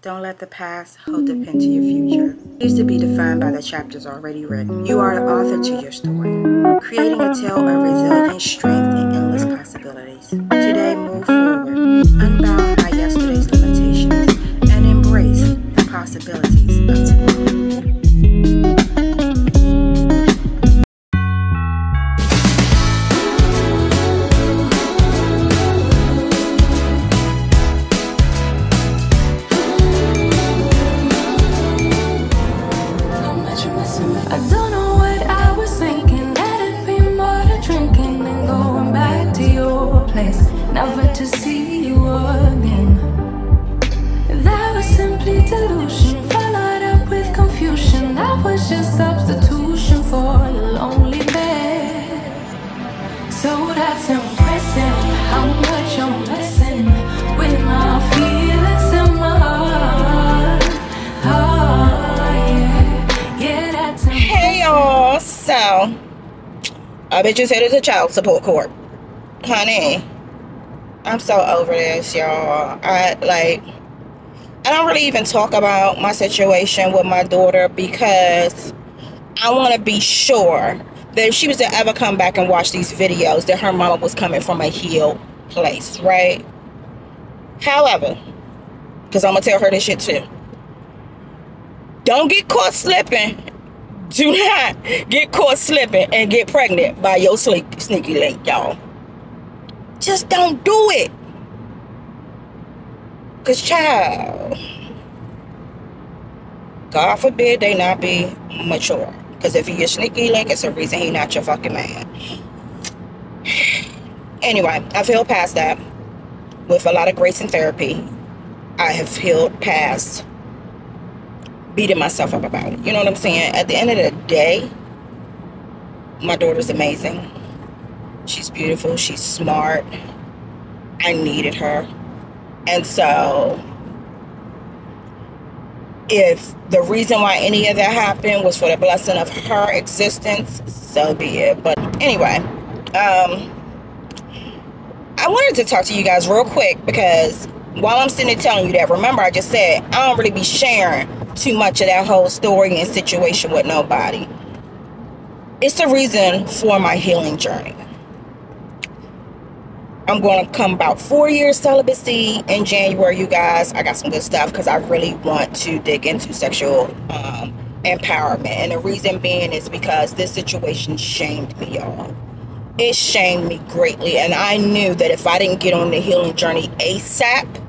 Don't let the past hold up into your future. Choose to be defined by the chapters already written. You are the author to your story, creating a tale of resilience, strength, and endless possibilities. Today, move forward, unbound by yesterday's limitations, and embrace the possibilities of tomorrow. I don't know what I was thinking. Let it be more than drinking and going back to your place, never to see you again. That was simply delusion, followed up with confusion. That was just substitution for a lonely bed. So that's impressive, how much I'm messing with my feelings in my heart. Hey y'all, so I bet you said it's a child support court. Honey, I'm so over this, y'all. I don't really even talk about my situation with my daughter because I want to be sure that if she was to ever come back and watch these videos, that her mama was coming from a healed place, right? However, because I'm going to tell her this shit too. Don't get caught slipping. Do not get caught slipping and get pregnant by your sneaky link, y'all. Just don't do it. Because, child, God forbid they not be mature. Because if he is sneaky link, it's a reason he not your fucking man. Anyway, I've healed past that. With a lot of grace and therapy, I have healed past beating myself up about it. You know what I'm saying? At the end of the day, my daughter's amazing. She's beautiful. She's smart. I needed her. And so, if the reason why any of that happened was for the blessing of her existence, so be it. But anyway, I wanted to talk to you guys real quick because while I'm sitting there telling you that, remember I just said I don't really be sharing too much of that whole story and situation with nobody. It's the reason for my healing journey. I'm going to come about 4 years celibacy in January, you guys. I got some good stuff because I really want to dig into sexual empowerment. And the reason being is because this situation shamed me, y'all. It shamed me greatly. And I knew that if I didn't get on the healing journey ASAP,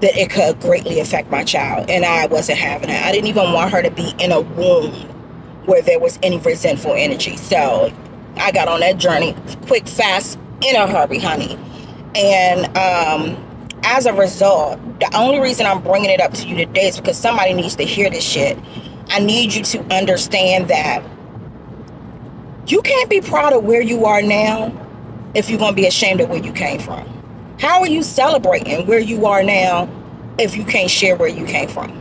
that it could greatly affect my child, and I wasn't having it. I didn't even want her to be in a womb where there was any resentful energy. So I got on that journey quick, fast, in a hurry, honey. And as a result, the only reason I'm bringing it up to you today is because somebody needs to hear this shit. I need you to understand that you can't be proud of where you are now if you're going to be ashamed of where you came from. How are you celebrating where you are now if you can't share where you came from?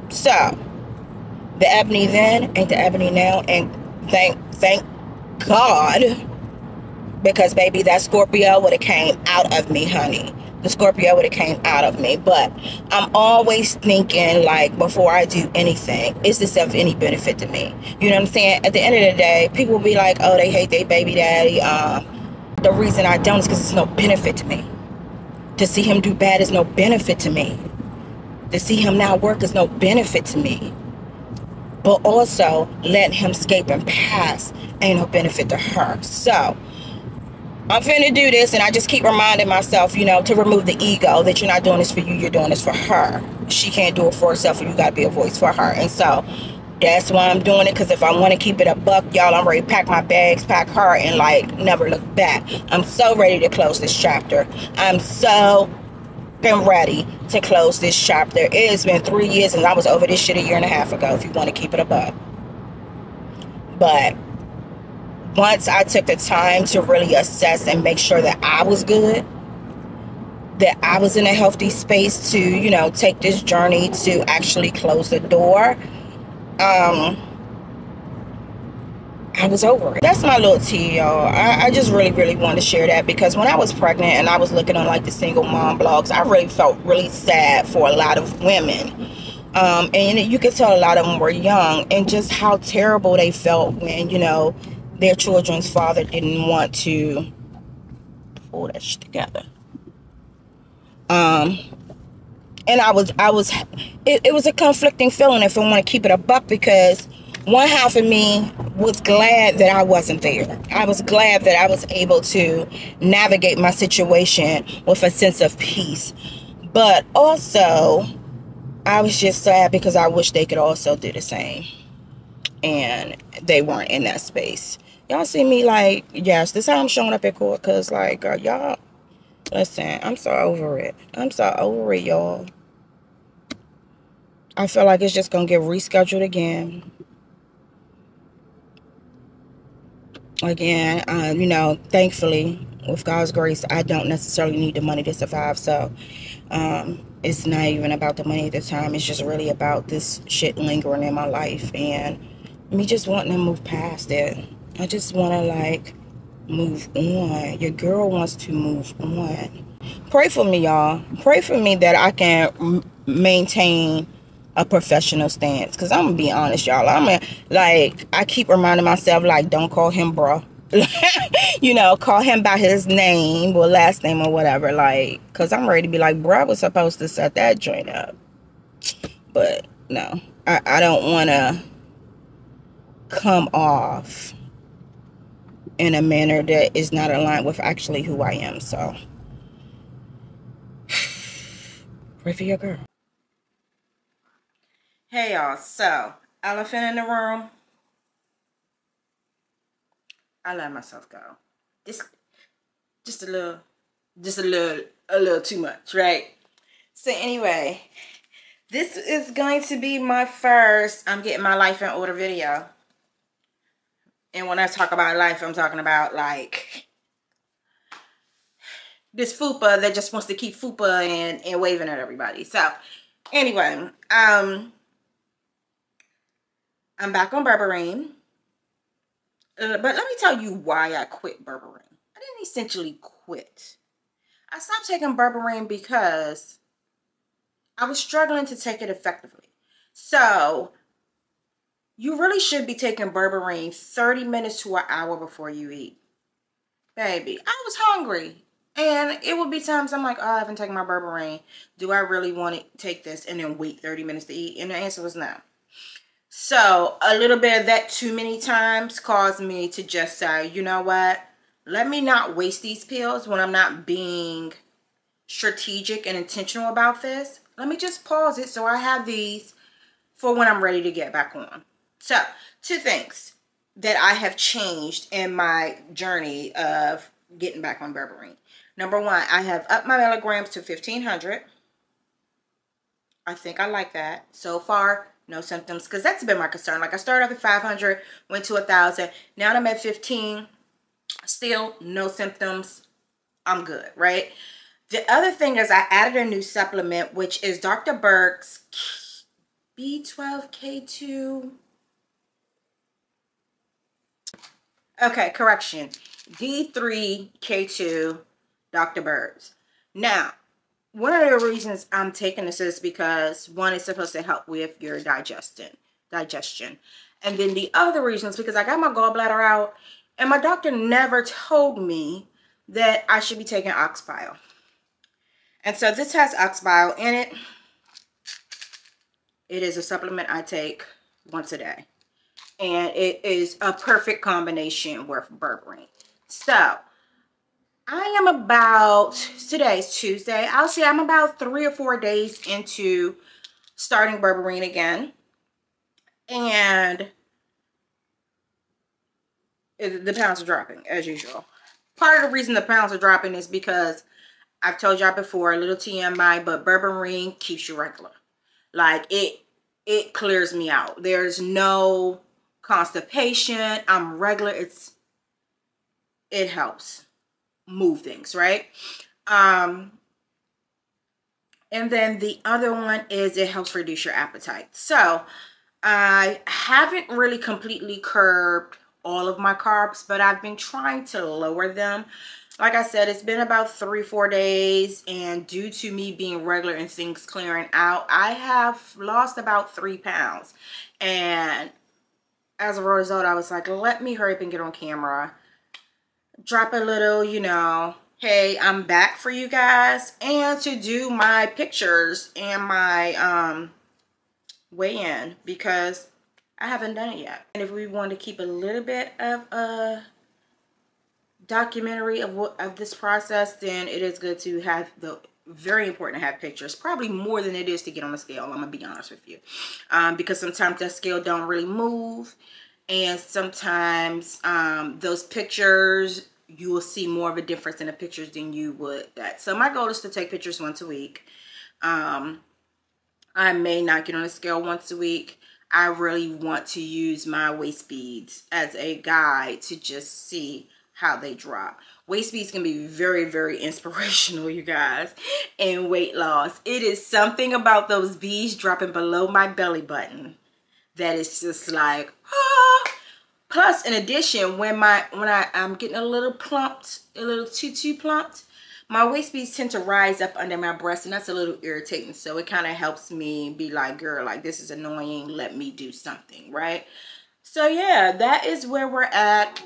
So, the Ebony then ain't the Ebony now. And thank God. Because, baby, that Scorpio would have came out of me, honey. The Scorpio would have came out of me. But I'm always thinking, like, before I do anything, is this of any benefit to me? You know what I'm saying? At the end of the day, people will be like, oh, they hate their baby daddy. The reason I don't is because it's no benefit to me. To see him do bad is no benefit to me. To see him not work is no benefit to me. But also, letting him escape and pass ain't no benefit to her. So, I'm finna do this, and I just keep reminding myself, you know, to remove the ego that you're not doing this for you, you're doing this for her. She can't do it for herself, and you gotta be a voice for her. And so, that's why I'm doing it, because if I want to keep it a buck, y'all, I'm ready to pack my bags, pack her, and, like, never look back. I'm so ready to close this chapter. I'm so ready to close this chapter. It has been 3 years, and I was over this shit a year and a half ago, if you want to keep it a buck. But once I took the time to really assess and make sure that I was good, that I was in a healthy space to, you know, take this journey to actually close the door, I I was over it. That's my little tea, y'all. I just really wanted to share that, because when I was pregnant and I was looking on like the single mom blogs, I really felt really sad for a lot of women. And you could tell a lot of them were young, and just how terrible they felt when, you know, their children's father didn't want to pull that shit together. And it was a conflicting feeling, if I want to keep it a buck, because one half of me was glad that I wasn't there. I was glad that I was able to navigate my situation with a sense of peace. But also, I was just sad because I wish they could also do the same. And they weren't in that space. Y'all see me like, yes, this is how I'm showing up at court, because like, y'all, listen, I'm so over it. I'm so over it, y'all. I feel like it's just going to get rescheduled again. You know, thankfully, with God's grace, I don't necessarily need the money to survive. So, it's not even about the money at the time. It's just really about this shit lingering in my life. And me just wanting to move past it. I just want to, like, move on. Your girl wants to move on. Pray for me, y'all. Pray for me that I can maintain a professional stance, because I'm gonna be honest, y'all, I keep reminding myself, like, don't call him bro. You know, call him by his name or last name or whatever, like, because I'm ready to be like, bro, I was supposed to set that joint up. But no, I don't want to come off in a manner that is not aligned with actually who I am. So pray for your girl. Hey y'all, so elephant in the room. I let myself go. Just a little too much, right? So anyway, this is going to be my first I'm getting my life in order video. And when I talk about life, I'm talking about like this fupa that just wants to keep fupa and waving at everybody. So anyway, I'm back on berberine. But let me tell you why I quit berberine. I didn't essentially quit. I stopped taking berberine because I was struggling to take it effectively. So you really should be taking berberine 30 minutes to an hour before you eat. Baby, I was hungry. And it would be times I'm like, oh, I haven't taken my berberine. Do I really want to take this and then wait 30 minutes to eat? And the answer was no. So a little bit of that too many times caused me to just say, you know what? Let me not waste these pills when I'm not being strategic and intentional about this. Let me just pause it so I have these for when I'm ready to get back on. So, two things that I have changed in my journey of getting back on berberine. Number one, I have upped my milligrams to 1,500. I think I like that. So far, no symptoms, because that's been my concern. Like, I started off at 500, went to 1,000. Now I'm at 15. Still no symptoms. I'm good, right? The other thing is I added a new supplement, which is Dr. Berg's B12K2. Okay, correction. D3K2 Dr. Berg's. Now, one of the reasons I'm taking this is because, one, it's supposed to help with your digestion. And then the other reason is because I got my gallbladder out, and my doctor never told me that I should be taking ox bile. And so this has ox bile in it. It is a supplement I take once a day. And it is a perfect combination with berberine. So, I am about, today's Tuesday, I'll say I'm about 3 or 4 days into starting berberine again. And the pounds are dropping, as usual. Part of the reason the pounds are dropping is because I've told y'all before, a little TMI, but berberine keeps you regular. Like, it clears me out. There's no constipation. I'm regular. It helps move things, right? And then the other one is it helps reduce your appetite. So I haven't really completely curbed all of my carbs, but I've been trying to lower them. Like I said, it's been about 3-4 days, and due to me being regular and things clearing out, I have lost about 3 pounds. And as a result, I was like, let me hurry up and get on camera, drop a little, you know, hey, I'm back for you guys, and to do my pictures and my weigh-in, because I haven't done it yet. And if we want to keep a little bit of a documentary of this process, then it is good to have very important to have pictures, probably more than it is to get on the scale. I'm gonna be honest with you, because sometimes that scale don't really move, and sometimes those pictures, you will see more of a difference in the pictures than you would that. So my goal is to take pictures once a week. I may not get on the scale once a week. I really want to use my waist beads as a guide to just see how they drop. Waist beads can be very, very inspirational, you guys, in weight loss. It is something about those beads dropping below my belly button that is just like, ah. Plus, in addition, when I'm getting a little plumped, a little too plumped, my waist beads tend to rise up under my breast, and that's a little irritating. So it kind of helps me be like, girl, like, this is annoying. Let me do something, right? So yeah, that is where we're at.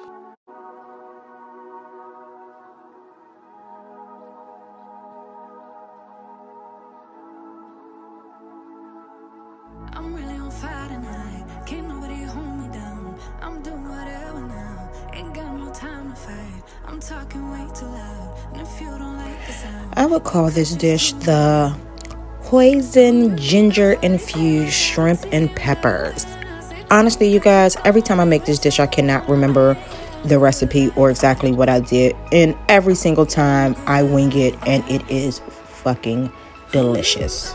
I'm really on fire tonight. Can't nobody hold me down. I'm doing whatever now. Ain't got no time to fight. I'm talking way too loud. And if you don't like the sound, I would call this dish the Hoisin ginger infused shrimp and peppers. Honestly, you guys, every time I make this dish, I cannot remember the recipe or exactly what I did. And every single time I wing it, and it is fucking delicious.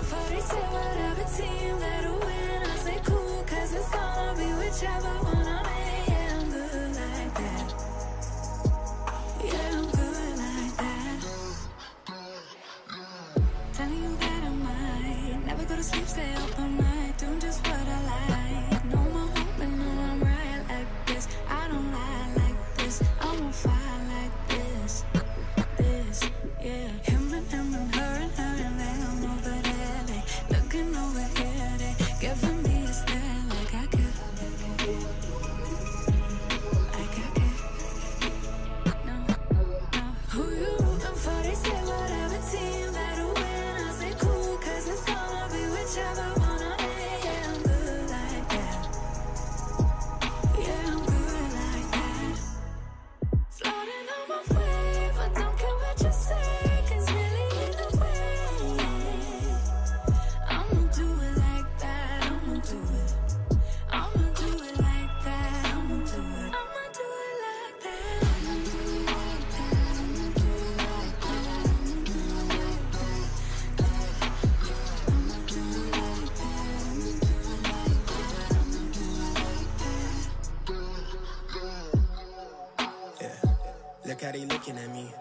Look how they looking at me.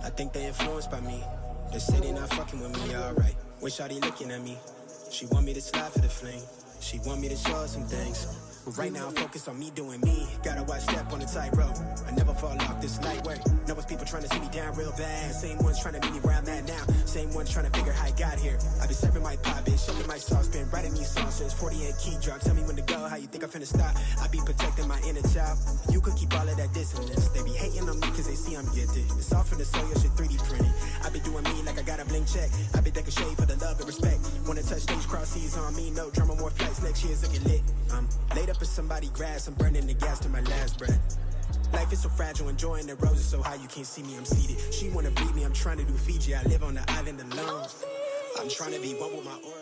I think they influenced by me. They say they not fucking with me, alright. Wish how they looking at me. She want me to slide for the fling. She want me to show her some things. But right now I'm focused on me doing me. Gotta watch step on the tightrope. I never fall off this light work. Know it's people trying to see me down real bad. Same ones trying to meet me where I'm at now. Same ones trying to figure how I got here. I been serving my pop, bitch, shaking my sauce, been writing these songs since 48 key drop. Tell me when to go, how you think I'm finna stop? I be protecting my inner child. You could keep all of that dissonance. They be hating on me cause they see I'm gifted. It's all from the soul, your shit 3D printed. I be doing me like I got a blank check. I be taking shade for the love and respect. Wanna touch stage, cross seas on me, no drama, more flights. Next year's looking lit. I'm laid up in somebody's grass, I'm burning the gas to my last breath. Life is so fragile, enjoying the roses so high you can't see me, I'm seated. She wanna breed me, I'm trying to do Fiji. I live on the island alone. I'm trying to be one with my aura.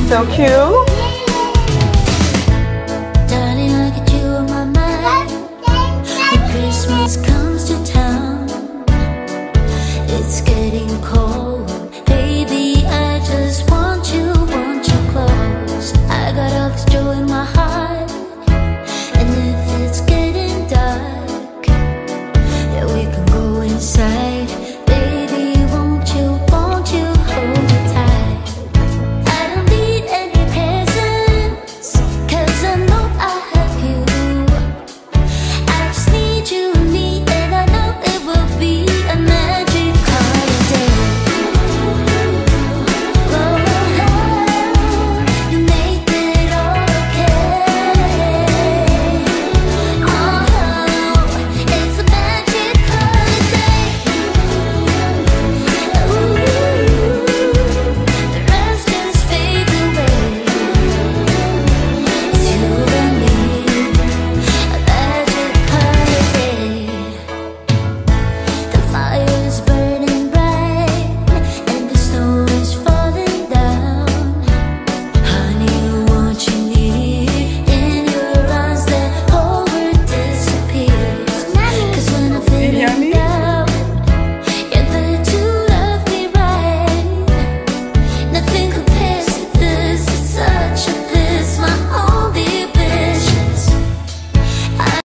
So cute.